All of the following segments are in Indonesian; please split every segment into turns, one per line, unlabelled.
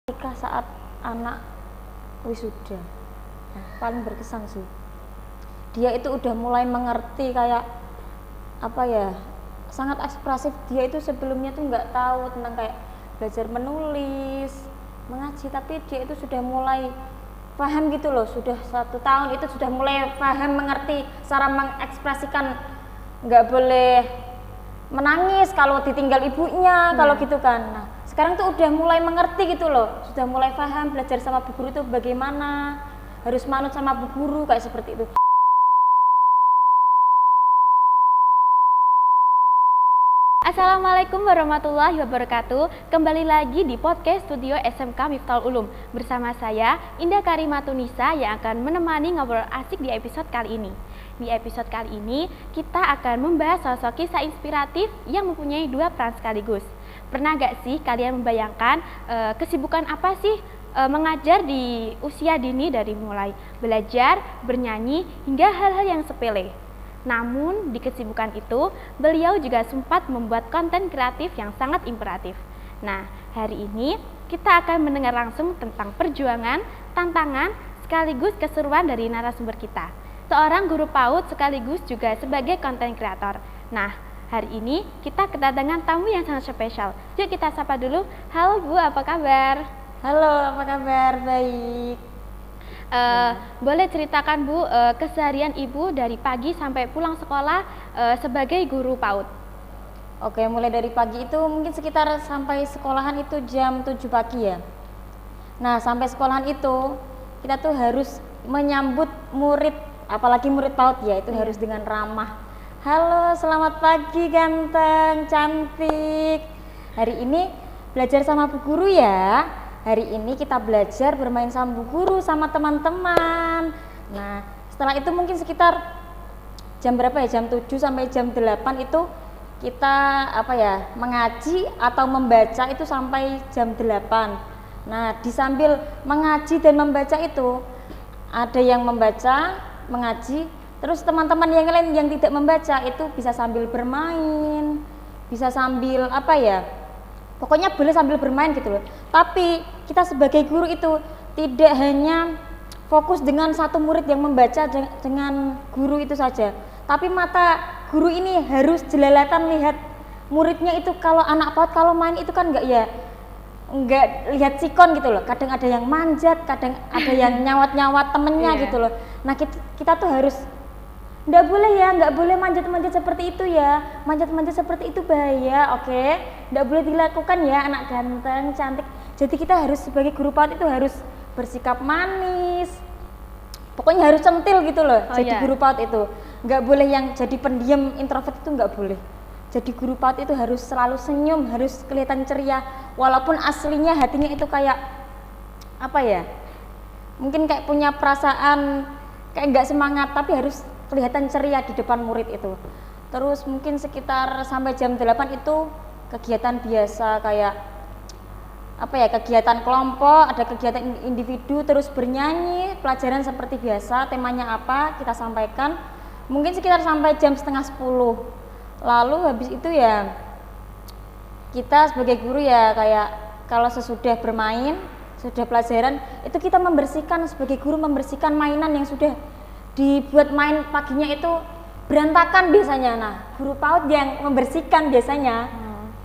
Ketika saat anak wisuda, nah, paling berkesan sih. Dia itu udah mulai mengerti kayak apa ya, sangat ekspresif. Dia itu sebelumnya tuh nggak tahu tentang kayak belajar menulis, mengaji, tapi dia itu sudah mulai paham gitu loh. Sudah 1 tahun itu sudah mulai paham, mengerti cara mengekspresikan, nggak boleh menangis kalau ditinggal ibunya, kalau gitu kan. Nah, sekarang tuh udah mulai mengerti gitu loh, sudah mulai paham belajar sama bu guru itu bagaimana, harus manut sama bu guru kayak seperti itu.
Assalamualaikum warahmatullahi wabarakatuh. Kembali lagi di podcast studio SMK Miftahul Ulum bersama saya Indah Karimatunisa yang akan menemani ngobrol asik di episode kali ini. Di episode kali ini kita akan membahas sosok kisah inspiratif yang mempunyai 2 peran sekaligus. Pernah gak sih kalian membayangkan kesibukan apa sih mengajar di usia dini, dari mulai belajar, bernyanyi, hingga hal-hal yang sepele? Namun di kesibukan itu, beliau juga sempat membuat konten kreatif yang sangat inspiratif. Nah, hari ini kita akan mendengar langsung tentang perjuangan, tantangan, sekaligus keseruan dari narasumber kita. Seorang guru PAUD sekaligus juga sebagai konten kreator. Nah, hari ini kita kedatangan tamu yang sangat spesial. Yuk kita sapa dulu. Halo Bu, apa kabar?
Halo, apa kabar? Baik.
Boleh ceritakan Bu keseharian Ibu dari pagi sampai pulang sekolah sebagai guru PAUD?
Oke, mulai dari pagi itu mungkin sekitar sampai sekolahan itu jam 7 pagi ya. Nah, sampai sekolahan itu kita tuh harus menyambut murid, apalagi murid PAUD ya, itu harus dengan ramah. Halo, selamat pagi ganteng, cantik. Hari ini belajar sama bu guru ya. Hari ini kita belajar bermain sama bu guru, sama teman-teman. Nah, setelah itu mungkin sekitar jam berapa ya? Jam 7 sampai jam 8 itu kita mengaji atau membaca itu sampai jam 8. Nah, di sambil mengaji dan membaca itu ada yang membaca, mengaji, terus teman-teman yang lain yang tidak membaca itu bisa sambil bermain, bisa sambil pokoknya boleh sambil bermain gitu loh. Tapi kita sebagai guru itu tidak hanya fokus dengan satu murid yang membaca dengan guru itu saja, tapi mata guru ini harus jelalatan lihat muridnya itu. Kalau anak PAUD kalau main itu kan nggak lihat sikon gitu loh, kadang ada yang manjat, kadang ada yang nyawat-nyawat temennya gitu loh. Nah, kita tuh harus nggak boleh manjat-manjat seperti itu ya, manjat-manjat seperti itu bahaya, oke? Nggak boleh dilakukan ya anak ganteng, cantik. Jadi kita harus sebagai guru PAUD itu harus bersikap manis, pokoknya harus centil gitu loh. Jadi guru PAUD itu nggak boleh yang jadi pendiam introvert, itu nggak boleh. Jadi guru PAUD itu harus selalu senyum, harus kelihatan ceria, walaupun aslinya hatinya itu kayak mungkin kayak punya perasaan kayak nggak semangat, tapi harus kelihatan ceria di depan murid itu. Terus mungkin sekitar sampai jam 8 itu kegiatan biasa kayak kegiatan kelompok, ada kegiatan individu, terus bernyanyi, pelajaran seperti biasa, temanya apa kita sampaikan. Mungkin sekitar sampai jam setengah 10. Lalu habis itu ya kita sebagai guru ya kayak kalau sesudah bermain, sudah pelajaran, itu kita membersihkan, sebagai guru membersihkan mainan yang sudah dibuat main paginya itu berantakan biasanya. Nah, guru PAUD yang membersihkan biasanya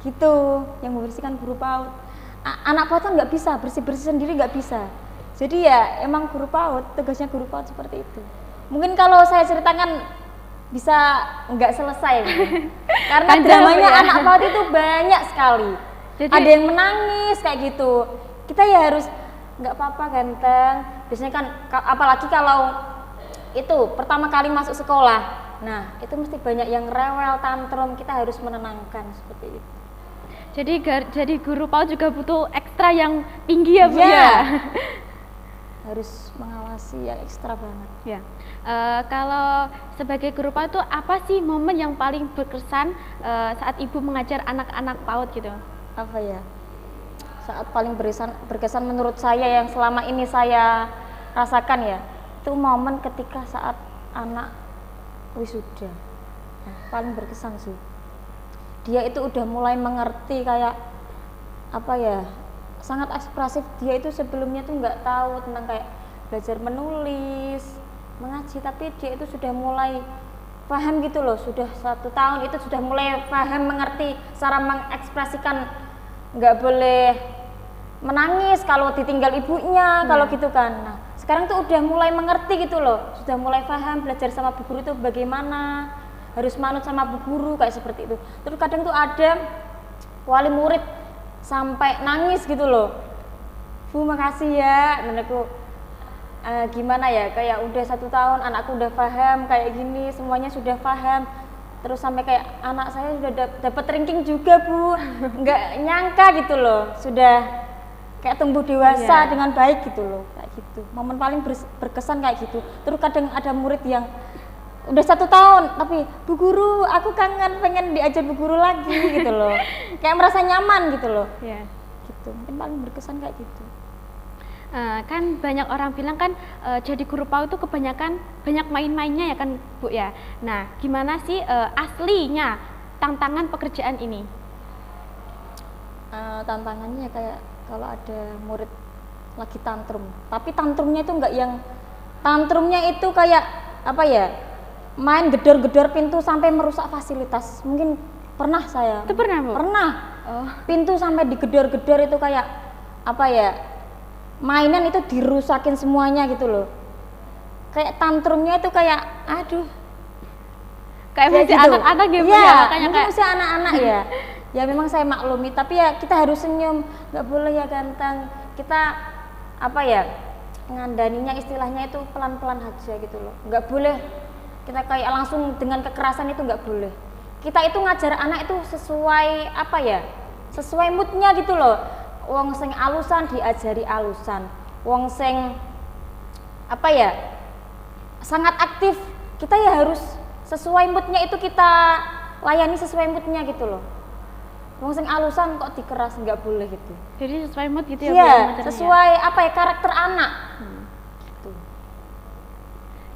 gitu, yang membersihkan guru PAUD. Anak PAUD kan nggak bisa bersih-bersih sendiri, nggak bisa. Jadi ya emang guru PAUD, tugasnya guru PAUD seperti itu. Mungkin kalau saya ceritakan bisa nggak selesai karena dramanya anak PAUD itu banyak sekali. Jadi, ada yang menangis kayak gitu. Kita ya harus nggak apa-apa ganteng. Biasanya kan apalagi kalau itu pertama kali masuk sekolah, nah itu mesti banyak yang rewel, tantrum, kita harus menenangkan seperti itu.
Jadi guru PAUD juga butuh ekstra yang tinggi ya Bu ya?
Harus mengawasi yang ekstra banget
ya. Kalau sebagai guru PAUD itu apa sih momen yang paling berkesan saat Ibu mengajar anak-anak PAUD gitu?
Saat paling berkesan menurut saya yang selama ini saya rasakan ya, itu momen ketika saat anak wisuda. Nah, paling berkesan sih. Dia itu udah mulai mengerti kayak sangat ekspresif. Dia itu sebelumnya tuh nggak tahu tentang kayak belajar menulis, mengaji, tapi dia itu sudah mulai paham gitu loh. Sudah 1 tahun itu sudah mulai paham, mengerti cara mengekspresikan, nggak boleh menangis kalau ditinggal ibunya, kalau gitu kan. Nah, sekarang tuh udah mulai mengerti gitu loh, sudah mulai paham belajar sama bu guru itu bagaimana, harus manut sama bu guru kayak seperti itu. Terus kadang tuh ada wali murid sampai nangis gitu loh, Bu makasih ya, menurutku gimana ya, kayak udah 1 tahun anakku udah paham kayak gini, semuanya sudah paham. Terus sampai kayak anak saya sudah dapat ranking juga Bu, nggak nyangka gitu loh, sudah kayak tumbuh dewasa dengan baik gitu loh, kayak gitu. Momen paling berkesan kayak gitu. Terus kadang ada murid yang udah 1 tahun tapi bu guru aku kangen, pengen diajar bu guru lagi gitu loh, kayak merasa nyaman gitu loh. Gitu, mungkin paling berkesan kayak gitu.
Kan banyak orang bilang kan jadi guru PAUD itu kebanyakan banyak main-mainnya ya kan Bu ya. Nah gimana sih aslinya tantangan pekerjaan ini?
Tantangannya kayak kalau ada murid lagi tantrum, tapi tantrumnya itu enggak yang tantrumnya itu kayak apa ya, main gedor-gedor pintu sampai merusak fasilitas. Mungkin pernah saya.
Itu pernah Bu?
Pernah. Pintu sampai digedor-gedor itu kayak apa ya, mainan itu dirusakin semuanya gitu loh. Kayak tantrumnya itu kayak aduh,
kayak masih
gitu.
Anak-anak gitu
ya,
makanya
kayak masih anak-anak ya. Ya memang saya maklumi, tapi ya kita harus senyum, nggak boleh ya ganteng. Kita apa ya, ngandaninya istilahnya itu pelan-pelan aja gitu loh. Nggak boleh kita kayak langsung dengan kekerasan, itu nggak boleh. Kita itu ngajar anak itu sesuai apa ya, sesuai moodnya gitu loh. Wong sing alusan diajari alusan, wong sing apa ya sangat aktif, kita ya harus sesuai moodnya itu kita layani sesuai moodnya gitu loh. Wong sing alusan kok dikeras, nggak boleh gitu.
Jadi sesuai mood gitu ya?
Iya, sesuai apa ya, karakter anak. Gitu.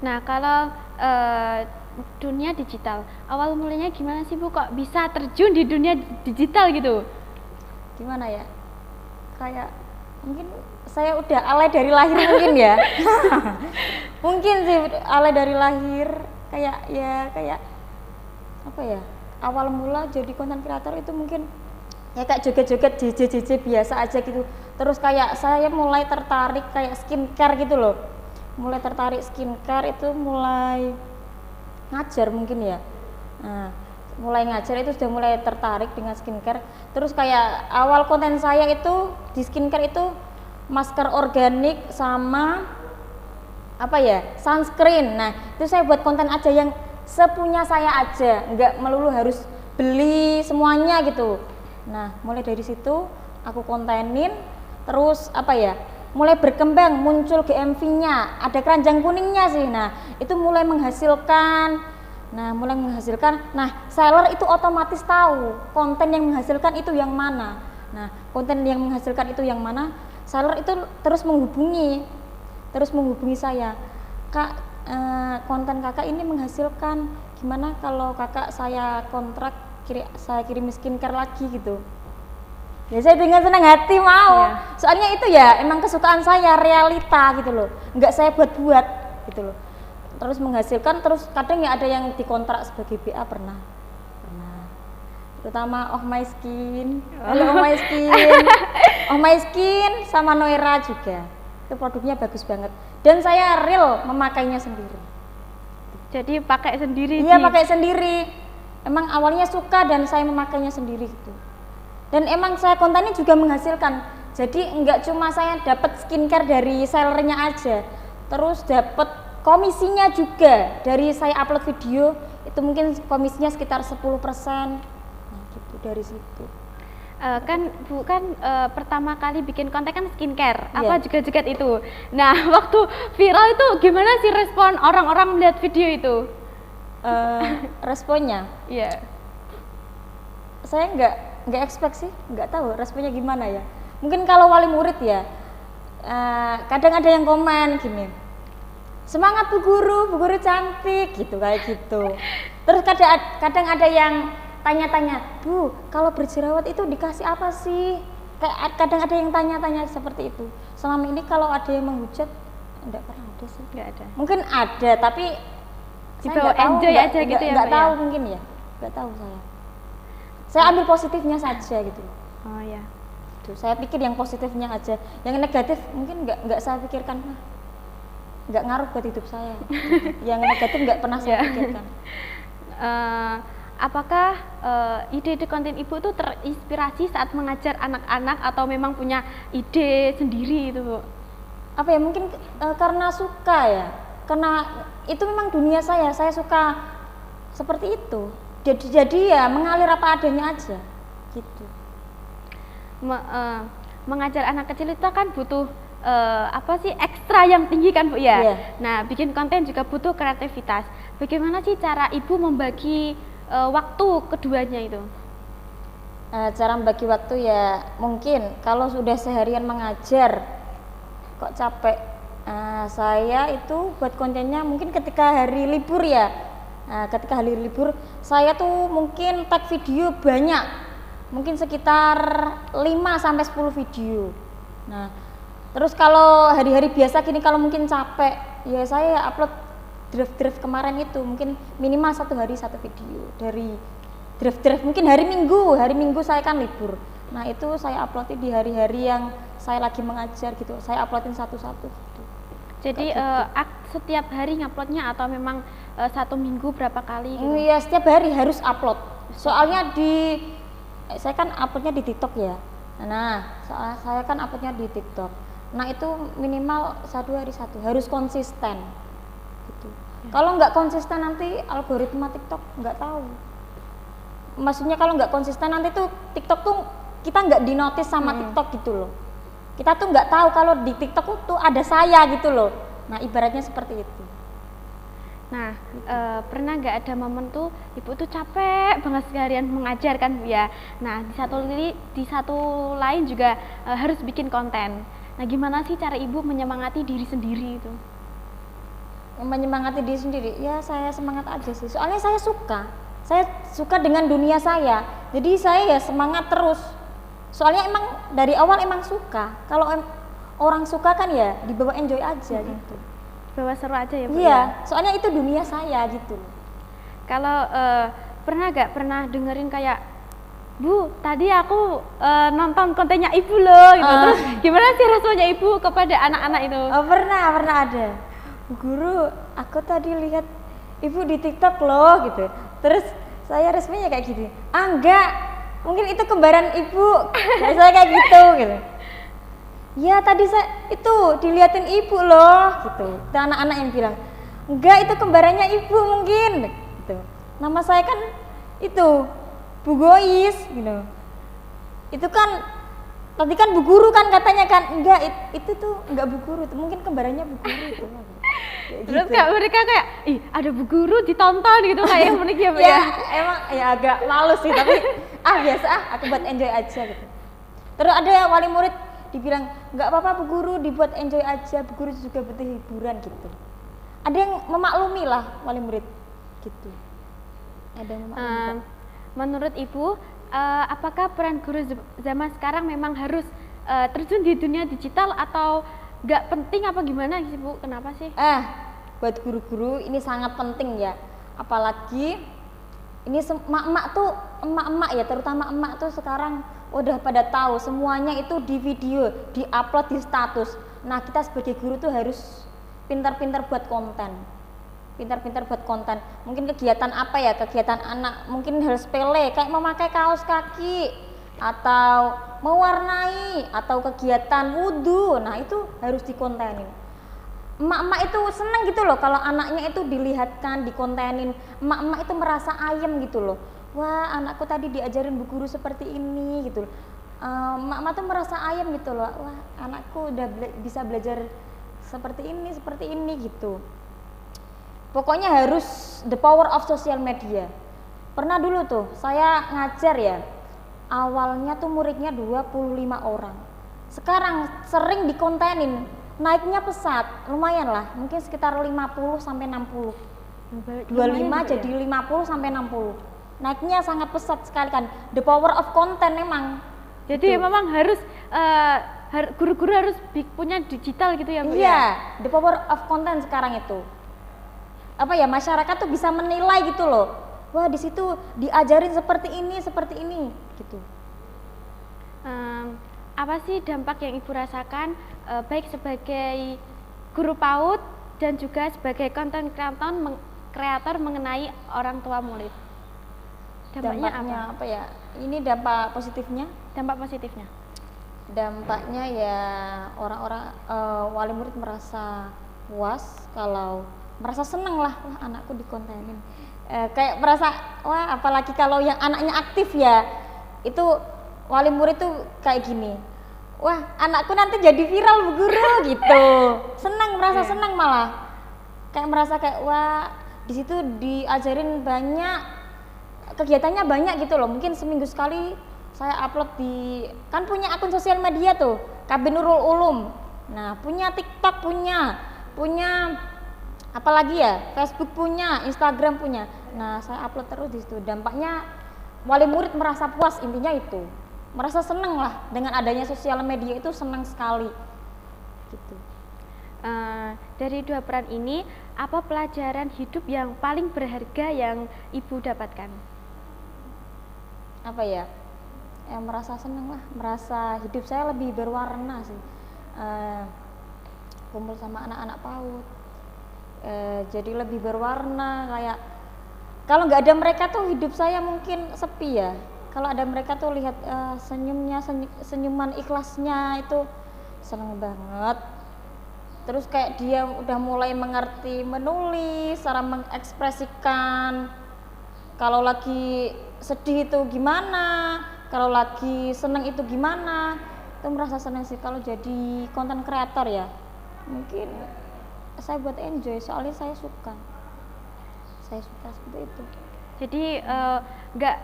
Nah kalau dunia digital, awal mulanya gimana sih Bu kok bisa terjun di dunia digital gitu?
Gimana ya? Kayak mungkin saya udah alay dari lahir mungkin ya. Mungkin sih alay dari lahir, kayak ya kayak apa ya? Awal mula jadi konten kreator itu mungkin ya kayak joget-joget JJ biasa aja gitu. Terus kayak saya mulai tertarik kayak skincare gitu loh. Mulai tertarik skincare itu mulai ngajar mungkin ya. Nah, mulai ngajar itu sudah mulai tertarik dengan skincare. Terus kayak awal konten saya itu di skincare itu masker organik sama apa ya, sunscreen. Nah itu saya buat konten aja yang sepunya saya aja, nggak melulu harus beli semuanya gitu. Nah mulai dari situ aku kontenin, terus apa ya, mulai berkembang, muncul GMV-nya, ada keranjang kuningnya sih. Nah itu mulai menghasilkan. Nah seller itu otomatis tahu konten yang menghasilkan itu yang mana. Nah konten yang menghasilkan itu yang mana, seller itu terus menghubungi saya, Kak, konten kakak ini menghasilkan, gimana kalau kakak saya kontrak, saya kirim skincare lagi gitu. Ya saya dengan senang hati mau, soalnya itu ya emang kesukaan saya, realita gitu loh, nggak saya buat-buat gitu loh. Terus menghasilkan, terus kadang ya ada yang dikontrak sebagai BA pernah. Terutama Oh My Skin, halo Oh My Skin, Oh My Skin sama Noira juga. Itu produknya bagus banget dan saya real memakainya sendiri.
Jadi pakai sendiri?
Iya pakai sendiri, emang awalnya suka dan saya memakainya sendiri gitu. Dan emang saya kontennya juga menghasilkan, jadi enggak cuma saya dapat skincare dari sellernya aja, terus dapat komisinya juga dari saya upload video, itu mungkin komisinya sekitar 10%. Nah gitu, dari situ.
Kan Bu kan pertama kali bikin konten kan skincare, apa joget-joget itu. Nah waktu viral itu gimana sih respon orang-orang melihat video itu?
Responnya?
Iya.
Saya nggak expect sih, nggak tahu responnya gimana ya. Mungkin kalau wali murid ya, kadang ada yang komen gini, semangat bu guru cantik gitu, kayak gitu. Terus kadang ada yang tanya-tanya, Bu, kalau berjerawat itu dikasih apa sih? kayak kadang ada yang tanya-tanya seperti itu. Selama ini kalau ada yang menghujat, enggak pernah ada sih.
Enggak ada.
Mungkin ada, tapi saya
Dibawa
nggak tahu,
enjoy aja gitu ya,
nggak
Mbak,
tahu
ya?
mungkin ya, nggak tahu saya. Saya ambil positifnya saja gitu.
Oh ya.
Tuh, saya pikir yang positifnya aja, yang negatif mungkin nggak saya pikirkan, nggak ngaruh buat hidup saya. Yang negatif nggak pernah saya pikirkan.
Apakah ide-ide konten ibu itu terinspirasi saat mengajar anak-anak atau memang punya ide sendiri itu, Bu?
Apa ya, mungkin karena suka ya, karena itu memang dunia saya suka seperti itu. Jadi ya mengalir apa adanya aja, gitu.
Mengajar anak kecil itu kan butuh apa sih ekstra yang tinggi kan, Bu ya?
Iya.
Nah, bikin konten juga butuh kreativitas. Bagaimana sih cara ibu membagi waktu keduanya itu?
Cara membagi waktu ya mungkin kalau sudah seharian mengajar kok capek, saya itu buat kontennya mungkin ketika hari libur ya. Ketika hari libur saya tuh mungkin tag video banyak, mungkin sekitar 5-10 video. Nah terus kalau hari-hari biasa gini kalau mungkin capek ya saya upload draft kemarin itu mungkin minimal 1 hari 1 video dari draft mungkin hari Minggu saya kan libur. Nah itu saya uploadin di hari-hari yang saya lagi mengajar gitu, saya uploadin satu-satu gitu.
Jadi setiap hari nguploadnya atau memang 1 minggu berapa kali gitu?
Iya setiap hari harus upload, soalnya saya kan uploadnya di TikTok ya. Nah soalnya saya kan uploadnya di TikTok, nah itu minimal 1 hari 1, harus konsisten gitu. Kalau nggak konsisten nanti algoritma TikTok nggak tahu. Maksudnya kalau nggak konsisten nanti tuh TikTok tuh kita nggak dinotis sama TikTok gitu loh. Kita tuh nggak tahu kalau di TikTok tuh ada saya gitu loh. Nah ibaratnya seperti itu.
Nah pernah nggak ada momen tuh ibu tuh capek banget seharian mengajar kan, Bu ya? Nah di satu lain juga harus bikin konten. Nah gimana sih cara ibu menyemangati diri sendiri itu?
Menyemangati diri sendiri ya saya semangat aja sih, soalnya saya suka dengan dunia saya, jadi saya ya semangat terus, soalnya emang dari awal emang suka. Kalau orang suka kan ya dibawa enjoy aja gitu,
Bawa seru aja ya, Bu?
Iya, soalnya itu dunia saya gitu.
Kalau pernah dengerin kayak, Bu, tadi aku nonton kontennya ibu loh gitu. Terus gimana sih rasanya ibu kepada anak-anak itu?
Oh, pernah ada. Bu Guru, aku tadi lihat ibu di TikTok loh gitu. Terus saya responnya kayak gini, enggak, mungkin itu kembaran ibu. Saya kayak gitu. Ya tadi saya itu diliatin ibu loh gitu. Dan anak-anak yang bilang, enggak itu kembarannya ibu mungkin gitu. Nama saya kan itu Bu Gois gitu. Itu kan tadi kan Bu Guru kan katanya kan, enggak itu tuh enggak Bu Guru, itu mungkin kembarannya Bu Guru itu.
Terus kayak mereka kayak, ih ada Bu Guru ditonton gitu kayak yang menikah ya, Bu ya?
Emang ya agak malu sih, tapi biasa aku buat enjoy aja gitu. Terus ada wali murid dibilang, nggak apa-apa Bu Guru, dibuat enjoy aja, Bu Guru juga butuh hiburan gitu. Ada yang memaklumi lah wali murid gitu. Ada yang memaklumi.
Menurut Ibu, apakah peran guru zaman sekarang memang harus terjun di dunia digital atau nggak penting apa gimana sih, Bu? Kenapa sih?
Buat guru-guru ini sangat penting ya, apalagi ini emak-emak ya, terutama emak tuh sekarang udah pada tahu semuanya itu di video, di-upload di status. Nah kita sebagai guru tuh harus pintar-pintar buat konten, mungkin kegiatan apa ya, kegiatan anak mungkin hal sepele kayak memakai kaos kaki atau mewarnai atau kegiatan wudhu. Nah itu harus dikontenin. Emak-emak itu seneng gitu loh kalau anaknya itu dilihatkan, dikontenin. Emak-emak itu merasa ayem gitu loh, wah anakku tadi diajarin Bu Guru seperti ini gitu loh. Emak-emak tuh merasa ayem gitu loh, wah anakku udah bisa belajar seperti ini gitu. Pokoknya harus the power of social media. Pernah dulu tuh saya ngajar ya, awalnya tuh muridnya 25 orang. Sekarang sering dikontenin, naiknya pesat, lumayan lah, mungkin sekitar 50 sampai 60. 25 jadi 50 sampai 60. Naiknya sangat pesat sekali kan. The power of content memang.
Jadi
Gitu.
memang harus guru-guru harus punya digital gitu ya Bu
Iya,
ya.
the power of content sekarang itu. Apa ya, masyarakat tuh bisa menilai gitu loh. Wah, di situ diajarin seperti ini gitu.
Apa sih dampak yang Ibu rasakan baik sebagai guru PAUD dan juga sebagai konten kreator mengenai orang tua murid? Dampaknya
apa ya? Ini dampak positifnya.
Dampak positifnya.
Dampaknya ya orang-orang wali murid merasa puas, kalau merasa seneng lah, wah anakku dikontenin. Kayak merasa wah, apalagi kalau yang anaknya aktif ya, itu wali murid tuh kayak gini, wah anakku nanti jadi viral Bu Guru gitu. Senang, merasa senang malah. Kayak merasa kayak wah di situ diajarin banyak, kegiatannya banyak gitu loh. Mungkin seminggu sekali saya upload di, kan punya akun sosial media tuh, KB Nurul Ulum. Nah, punya TikTok punya apalagi ya, Facebook punya, Instagram punya. Nah, saya upload terus di situ. Dampaknya wali murid merasa puas, intinya itu. Merasa seneng lah dengan adanya sosial media, itu senang sekali. Gitu.
Dari dua peran ini, apa pelajaran hidup yang paling berharga yang Ibu dapatkan?
Apa ya? Merasa seneng lah, merasa hidup saya lebih berwarna sih. Kumpul sama anak-anak PAUD, jadi lebih berwarna. Kayak kalau nggak ada mereka tuh hidup saya mungkin sepi ya. Kalau ada mereka tuh lihat senyumnya, senyuman ikhlasnya, itu seneng banget. Terus kayak dia udah mulai mengerti menulis, cara mengekspresikan. Kalau lagi sedih itu gimana, kalau lagi seneng itu gimana. Itu merasa seneng sih kalau jadi konten kreator ya. Mungkin saya buat enjoy, soalnya saya suka seperti itu.
Jadi nggak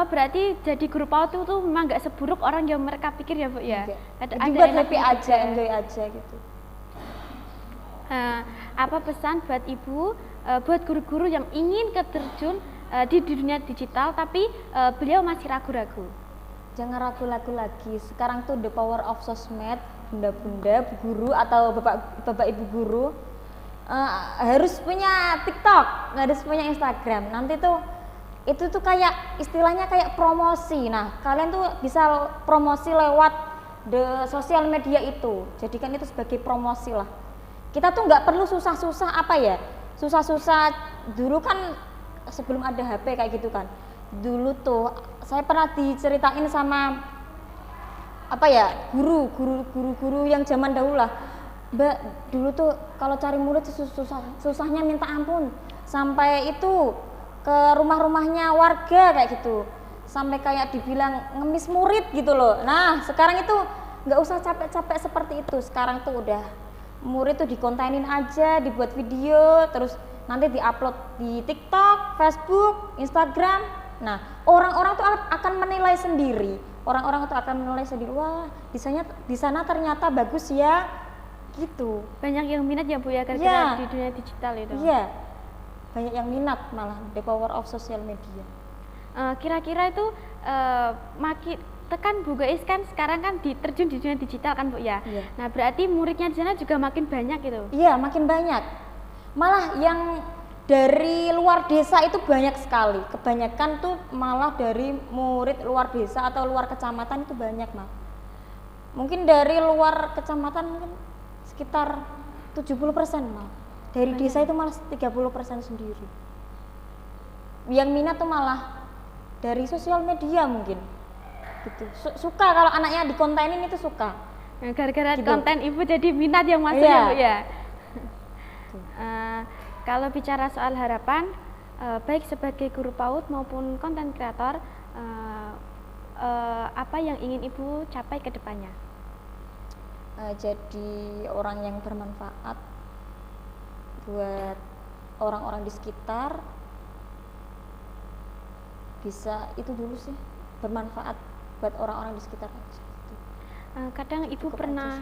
berarti jadi guru PAUD itu tuh memang nggak seburuk orang yang mereka pikir ya Bu ya.
Jadi buat happy aja, enjoy aja gitu.
Apa pesan buat Ibu, buat guru-guru yang ingin terjun di dunia digital tapi beliau masih ragu-ragu?
Jangan ragu-ragu lagi. Sekarang tuh the power of sosmed, bunda-bunda, bu guru atau bapak ibu guru harus punya TikTok, harus punya Instagram. Nanti tuh itu tuh kayak istilahnya kayak promosi. Nah, kalian tuh bisa promosi lewat the sosial media itu. Jadikan itu sebagai promosi lah. Kita tuh nggak perlu susah-susah apa ya, susah-susah. Dulu kan sebelum ada HP kayak gitu kan, dulu tuh saya pernah diceritain sama apa ya, guru yang zaman dahulu lah, Mbak, dulu tuh kalau cari murid susahnya minta ampun, sampai itu ke rumah-rumahnya warga kayak gitu, sampai kayak dibilang ngemis murid gitu loh. Nah, sekarang itu nggak usah capek-capek seperti itu. Sekarang tuh udah murid tuh dikontenin aja, dibuat video, terus nanti diupload di TikTok, Facebook, Instagram. Nah, orang-orang tuh akan menilai sendiri. Orang-orang tuh akan menilai sendiri. Wah, di sana ternyata bagus ya, gitu.
Banyak yang minat ya Bu ya, gara-gara di dunia digital itu.
Iya, banyak yang minat malah, the power of social media.
Kira-kira itu makin tekan Bu Gais kan sekarang kan terjun di dunia digital kan Bu ya.
Iya.
Nah, berarti muridnya di sana juga makin banyak gitu.
Iya, makin banyak. Malah yang dari luar desa itu banyak sekali. Kebanyakan tuh malah dari murid luar desa atau luar kecamatan itu banyak, Mas. Mungkin dari luar kecamatan mungkin sekitar 70% malah. Dari desa itu malah 30% sendiri. Yang minat tuh malah dari sosial media mungkin. Gitu. Suka kalau anaknya dikontenin itu suka.
Nah, gara-gara
gitu.
Konten Ibu jadi minat yang masuk ya Bu ya. Kalau bicara soal harapan, baik sebagai guru PAUD maupun konten kreator, apa yang ingin Ibu capai ke depannya?
Jadi orang yang bermanfaat buat orang-orang di sekitar, bisa itu dulu sih, bermanfaat buat orang-orang di sekitar aja.
Kadang Ibu
Cukup
pernah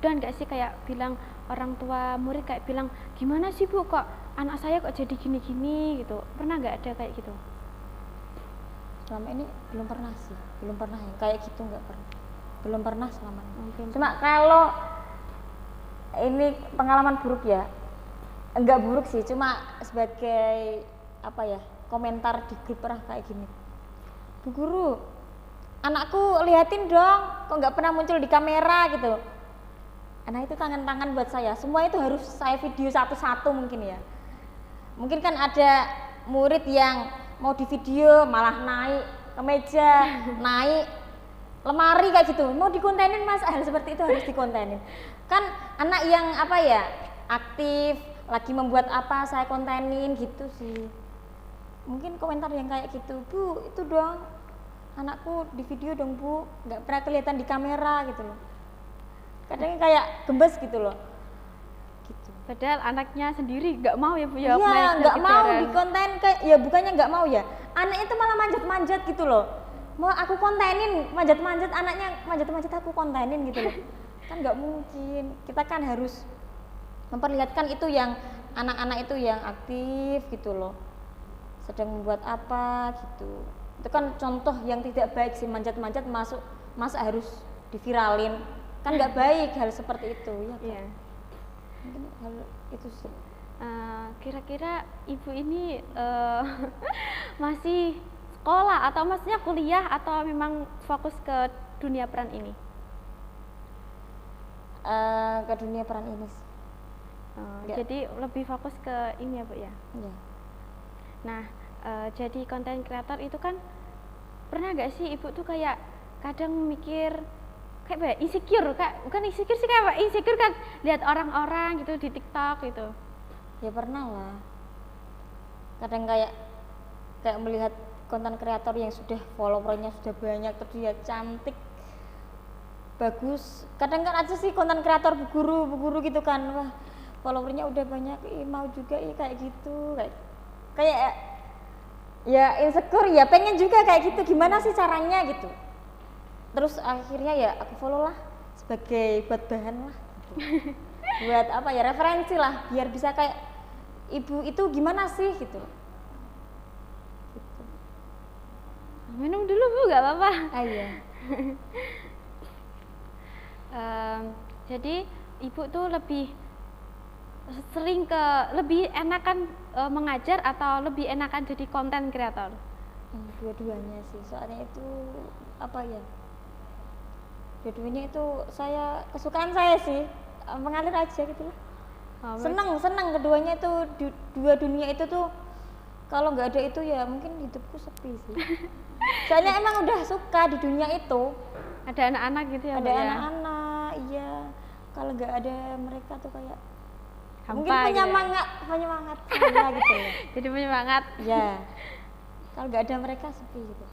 down gak sih kayak bilang orang tua murid kayak bilang gimana sih Bu kok anak saya kok jadi gini-gini gitu, pernah nggak ada kayak gitu?
selama ini belum pernah sih, belum pernah yang kayak gitu, nggak pernah, belum pernah selama ini.
Mungkin.
Cuma kalau ini pengalaman buruk ya, enggak buruk sih, cuma sebagai apa ya, komentar di grup pernah kayak gini, Bu Guru, anakku liatin dong, kok nggak pernah muncul di kamera gitu. Nah itu tangan-tangan buat saya, semua itu harus saya video satu-satu mungkin ya. Mungkin kan ada murid yang mau di video malah naik ke meja, naik lemari kayak gitu, mau dikontenin Mas, hal seperti itu harus dikontenin. Kan anak yang apa ya, aktif, lagi membuat apa saya kontenin gitu sih. Mungkin komentar yang kayak gitu, Bu itu dong anakku di video dong Bu, nggak pernah kelihatan di kamera gitu loh. Kadang kayak gembes gitu loh. Gitu.
Padahal anaknya sendiri nggak mau ya Bu ya.
Iya, nggak mau di konten, kayak ya bukannya nggak mau ya. Anaknya itu malah manjat-manjat gitu loh. Mau aku kontenin, manjat-manjat, anaknya manjat-manjat aku kontenin gitu loh. Kan nggak mungkin. Kita kan harus memperlihatkan itu yang anak-anak itu yang aktif gitu loh. Sedang membuat apa gitu. Itu kan contoh yang tidak baik sih, manjat-manjat masa harus diviralin. Kan nggak baik hal seperti itu ya kan?
Iya.
Mungkin hal itu sih.
Kira-kira ibu ini masih sekolah atau maksudnya kuliah atau memang fokus ke dunia peran ini?
Ke dunia peran ini sih.
Jadi lebih fokus ke ini ya Bu ya?
Iya.
Nah, jadi konten kreator itu kan pernah nggak sih ibu tuh kayak kadang mikir kayak insecure, kak bukan insecure sih, kayak insecure kan lihat orang-orang gitu di TikTok gitu.
Ya pernah lah. Kadang kayak melihat konten kreator yang sudah followernya sudah banyak, terus dia cantik, bagus. Kadang kan aja sih konten kreator bu guru gitu kan, wah followernya udah banyak, mau juga kayak gitu, kayak ya insecure ya, pengen juga kayak gitu, gimana sih caranya gitu. Terus akhirnya ya aku follow lah sebagai buat bahan lah gitu. Buat apa ya, referensi lah biar bisa kayak ibu itu gimana sih gitu.
Minum dulu Bu, nggak apa-apa.
Iya.
Jadi ibu tuh lebih enakan mengajar atau lebih enakan jadi konten kreator?
Dua-duanya sih, soalnya itu apa ya, dua-duanya itu saya kesukaan saya sih, mengalir aja gitu lah. Seneng keduanya itu, dua dunia itu tuh kalau nggak ada itu ya mungkin hidupku sepi sih. Soalnya emang udah suka di dunia itu,
ada anak-anak gitu ya,
ada anak-anak, iya. Kalau nggak ada mereka tuh kayak
hampa
mungkin penyemangat saya gitu ya.
Jadi penyemangat
ya. Kalau nggak ada mereka sepi gitu.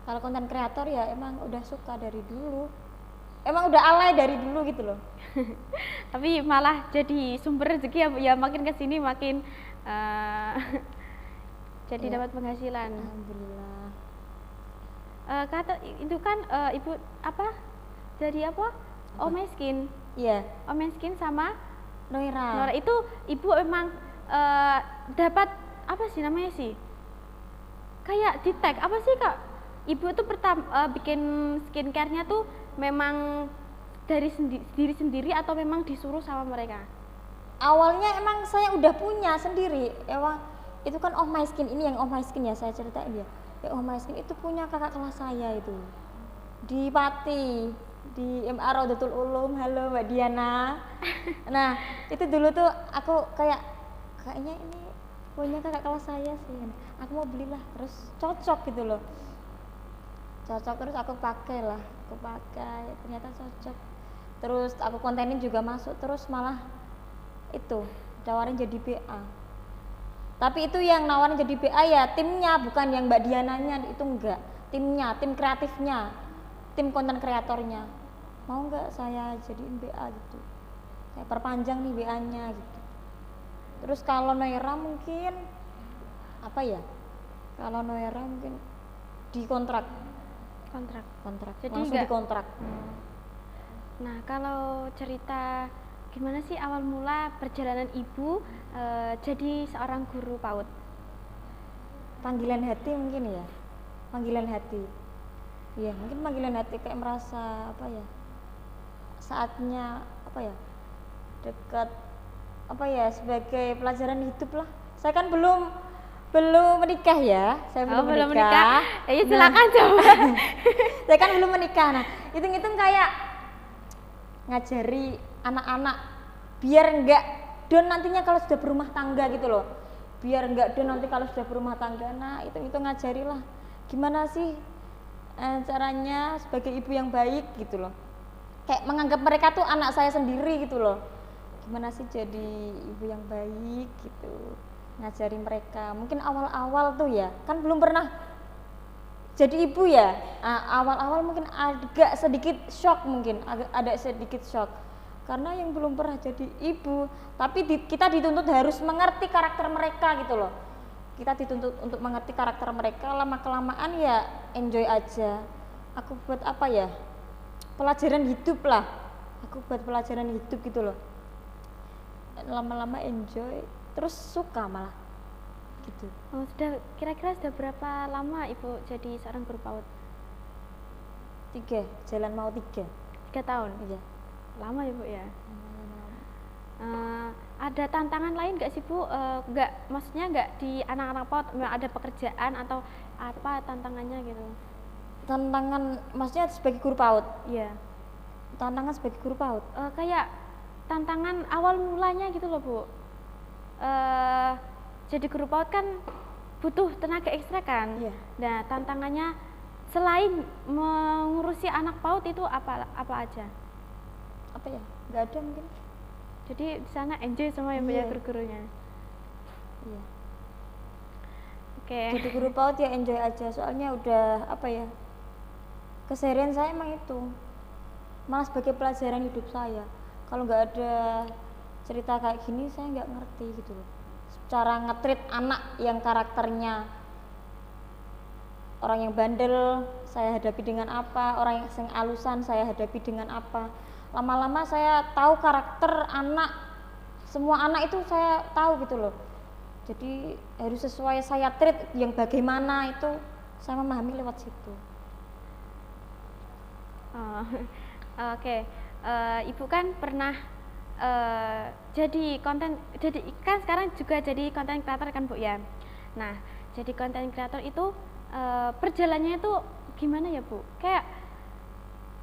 Kalau konten kreator ya emang udah suka dari dulu, emang udah alay dari dulu gitu loh.
Tapi malah jadi sumber rezeki ya Bu ya, makin kesini makin jadi
ya,
dapat penghasilan.
Alhamdulillah.
Kata itu kan ibu apa jadi apa? Omay Skin.
Iya.
Omay Skin sama
Noira.
Nora itu ibu emang dapat apa sih namanya sih? Kayak di tag apa sih Kak? Ibu tuh pertama bikin skincare-nya tuh memang dari diri sendiri atau memang disuruh sama mereka?
Awalnya emang saya udah punya sendiri. Emang itu kan Oh My Skin, ini yang Oh My Skin ya saya ceritain ya. Ya Oh My Skin itu punya kakak kelas saya itu di Pati, di MA Raudatul Ulum. Halo Mbak Diana. Nah itu dulu tuh aku kayaknya ini punya kakak kelas saya sih. Aku mau belilah, terus cocok gitu loh. Cocok, terus aku pakai, ternyata cocok. Terus aku kontenin juga masuk, terus malah itu tawarin jadi BA. Tapi itu yang nawarin jadi BA ya timnya, bukan yang Mbak Diananya, itu enggak. Timnya, tim kreatifnya, tim konten kreatornya. Mau enggak saya jadiin BA gitu. Saya perpanjang nih BA-nya gitu. Terus kalau Noira mungkin apa ya? Kalau Noira mungkin dikontrak. Kontrak.
Jadi
langsung
enggak
dikontrak.
Nah, kalau cerita gimana sih awal mula perjalanan ibu jadi seorang guru PAUD?
panggilan hati mungkin ya, panggilan hati. Iya, mungkin panggilan hati kayak merasa apa ya, saatnya apa ya, dekat apa ya, sebagai pelajaran hidup lah. Saya kan belum menikah ya, saya belum menikah.
Ya silakan coba.
Saya kan belum menikah. Nah, hitung-hitung kayak ngajari anak-anak biar enggak down nantinya kalau sudah berumah tangga gitu loh. Biar enggak down nanti kalau sudah berumah tangga. Nah, itu ngajarilah gimana sih caranya sebagai ibu yang baik gitu loh. Kayak menganggap mereka tuh anak saya sendiri gitu loh. Gimana sih jadi ibu yang baik gitu. Ngajari mereka. Mungkin awal-awal tuh ya, kan belum pernah jadi ibu ya. Awal-awal mungkin agak sedikit shock, mungkin ada sedikit shock. Karena yang belum pernah jadi ibu, tapi kita dituntut harus mengerti karakter mereka gitu loh. Kita dituntut untuk mengerti karakter mereka, lama-kelamaan ya enjoy aja. Aku buat apa ya, pelajaran hidup lah. Aku buat pelajaran hidup gitu loh. Lama-lama enjoy, terus suka malah gitu.
Oh, kira-kira sudah berapa lama Ibu jadi seorang guru PAUD?
3, jalan mau 3
tahun?
Iya.
Lama ya Bu ya? Ada tantangan lain nggak sih Bu? Maksudnya nggak di anak-anak PAUD ada pekerjaan atau apa tantangannya gitu?
Tantangan maksudnya sebagai guru PAUD?
Iya.
Tantangan sebagai guru PAUD?
Kayak tantangan awal mulanya gitu loh Bu. Jadi guru PAUD kan butuh tenaga ekstra kan?
Iya.
Nah, tantangannya selain mengurusi anak PAUD itu apa aja?
Apa ya? Nggak ada mungkin.
Jadi di sana enjoy semua ya Bu ya guru-gurunya.
Iya.
Oke.
Jadi guru PAUD ya enjoy aja, soalnya udah apa ya, keseharian saya emang itu, malah sebagai pelajaran hidup saya. Kalau nggak ada cerita kayak gini saya nggak ngerti gitu loh, cara nge-treat anak yang karakternya orang yang bandel saya hadapi dengan apa, orang yang sing alusan saya hadapi dengan apa. Lama-lama saya tahu karakter anak, semua anak itu saya tahu gitu loh. Jadi harus sesuai saya treat yang bagaimana itu saya memahami lewat situ.
Oke. Ibu kan pernah jadi kan sekarang juga jadi konten kreator kan Bu ya. Nah, jadi konten kreator itu perjalanannya itu gimana ya Bu? Kayak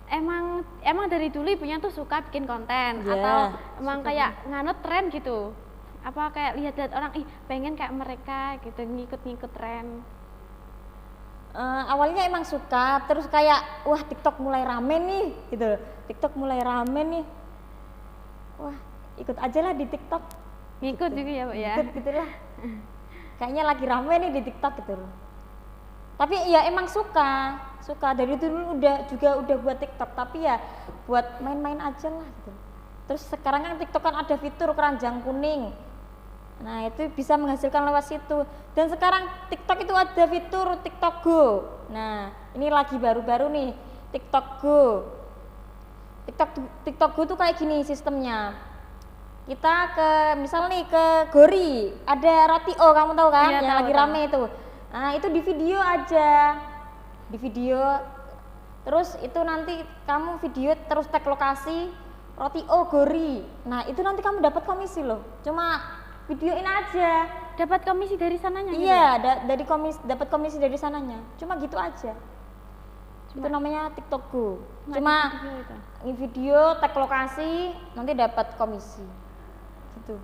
emang dari dulu ibunya tuh suka bikin konten atau emang kayak nganut tren gitu? Apa kayak lihat-lihat orang pengen kayak mereka gitu, ngikut-ngikut tren?
Awalnya emang suka, terus kayak wah TikTok mulai rame nih gitu. TikTok mulai rame nih. Wah, ikut aja lah di TikTok.
Ngikut
gitu.
juga ya Bu ya?
Ikut gitu lah. Kayaknya lagi rame nih di TikTok gitu loh. Tapi ya emang suka dari dulu udah buat TikTok, tapi ya buat main-main aja lah gitu. Terus sekarang kan TikTok kan ada fitur keranjang kuning. Nah, itu bisa menghasilkan lewat situ. Dan sekarang TikTok itu ada fitur TikTok Go. Nah, ini lagi baru-baru nih, TikTok Go. TikTok Go tuh kayak gini sistemnya. Kita misal nih ke Gori, ada Roti O, kamu tahu kan?
Iya,
yang
tahu,
lagi rame itu. Nah, itu di video aja. Di video. Terus itu nanti kamu video terus tag lokasi Roti O Gori. Nah, itu nanti kamu dapat komisi loh. Cuma videoin aja.
Dapat komisi dari sananya?
Iya, dari dapat komisi dari sananya. Cuma gitu aja. Itu namanya TikTok Go. Cuma video tag lokasi nanti dapat komisi. Gitu.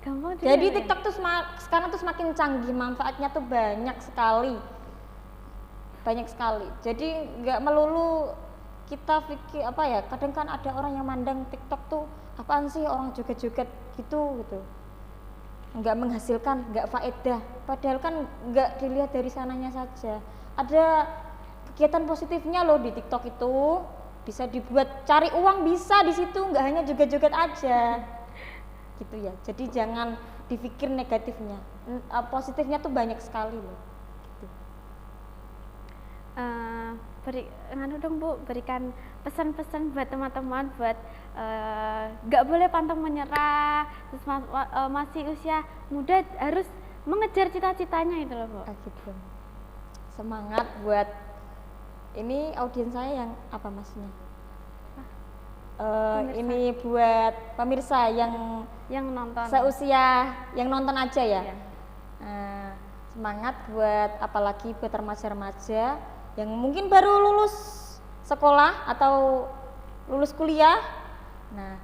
Gampang.
Jadi TikTok tuh sekarang tuh semakin canggih, manfaatnya tuh banyak sekali. Jadi nggak melulu kita pikir apa ya, kadang kan ada orang yang mandang TikTok tuh apaan sih, orang joget-joget gitu. Nggak menghasilkan, nggak faedah. Padahal kan nggak dilihat dari sananya saja. Ada kegiatan positifnya loh di TikTok itu. Bisa dibuat cari uang, bisa di situ, nggak hanya joget-joget aja. Gitu ya. Jadi jangan dipikir negatifnya. Positifnya tuh banyak sekali loh. Gitu.
Berikan pesan-pesan buat teman-teman buat nggak boleh pantang menyerah, terus masih usia muda harus mengejar cita-citanya itu loh, Bu.
Gitu. Semangat buat ini audiens saya yang apa maksudnya? Ini buat pemirsa yang
nonton
seusia yang nonton aja ya.
Iya.
Semangat buat apalagi buat remaja-remaja yang mungkin baru lulus sekolah atau lulus kuliah. Nah,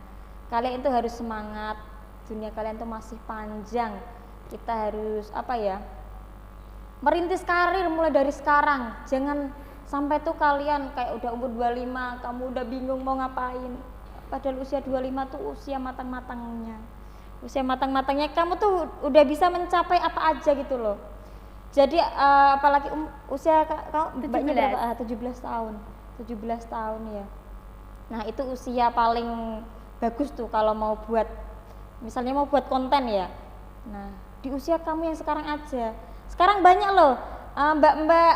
kalian itu harus semangat, dunia kalian tuh masih panjang. Kita harus merintis karir mulai dari sekarang. Jangan sampai tuh kalian kayak udah umur 25 kamu udah bingung mau ngapain. Padahal usia 25 tuh usia matang-matangnya. Usia matang-matangnya kamu tuh udah bisa mencapai apa aja gitu loh. Jadi apalagi usia kamu mbaknya berapa? 17 tahun. 17 tahun ya. Nah, itu usia paling bagus tuh kalau mau buat misalnya mau buat konten ya. Nah, di usia kamu yang sekarang aja. Sekarang banyak loh mbak-mbak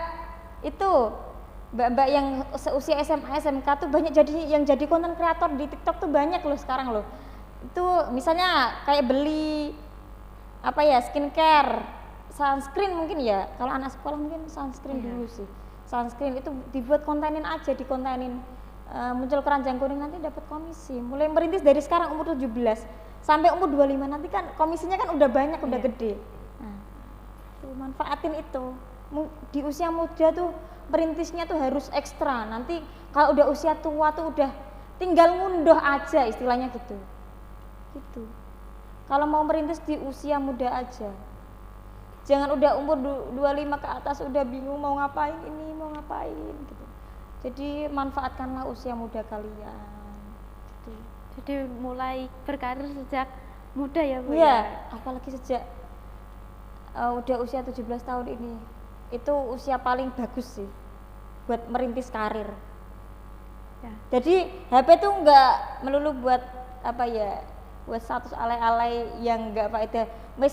itu, mbak-mbak yang seusia SMA SMK tuh banyak yang jadi konten kreator di TikTok tuh banyak loh sekarang loh. Itu misalnya kayak beli skincare, sunscreen mungkin ya. Kalau anak sekolah mungkin sunscreen dulu sih. Sunscreen itu dibuat kontenin aja, dikontenin muncul keranjang kuning nanti dapat komisi. Mulai merintis dari sekarang umur 17 sampai umur 25 nanti kan komisinya kan udah banyak, udah gede. Nah, tuh manfaatin itu. Di usia muda tuh merintisnya tuh harus ekstra. Nanti kalau udah usia tua tuh udah tinggal ngunduh aja istilahnya gitu. Gitu. Kalau mau merintis di usia muda aja. Jangan udah umur 25 ke atas udah bingung mau ngapain ini, mau ngapain gitu. Jadi manfaatkanlah usia muda kalian. Gitu.
Jadi mulai berkarir sejak muda ya, Bu?
Iya, apalagi sejak udah usia 17 tahun ini. Itu usia paling bagus sih buat merintis karir. Ya. Jadi HP tuh enggak melulu buat buat status alay-alay yang enggak faedah.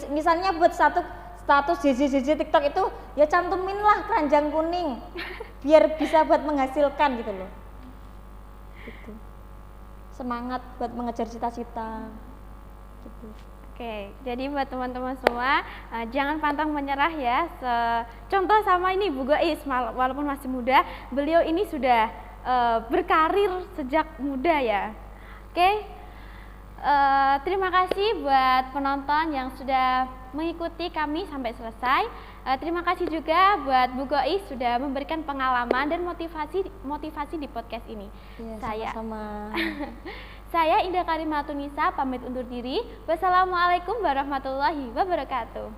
Misalnya buat status JJ TikTok itu ya cantumin lah keranjang kuning biar bisa buat menghasilkan gitu loh. Gitu. Semangat buat mengejar cita-cita. Gitu.
Oke, jadi buat teman-teman semua jangan pantang menyerah ya. Contoh sama ini Bu Gois, walaupun masih muda, beliau ini sudah berkarir sejak muda ya. Oke. Terima kasih buat penonton yang sudah mengikuti kami sampai selesai. Terima kasih juga buat Bu Gois sudah memberikan pengalaman dan motivasi di podcast ini.
Ya, sama-sama.
Saya Indah Karimatunisa pamit undur diri. Wassalamualaikum warahmatullahi wabarakatuh.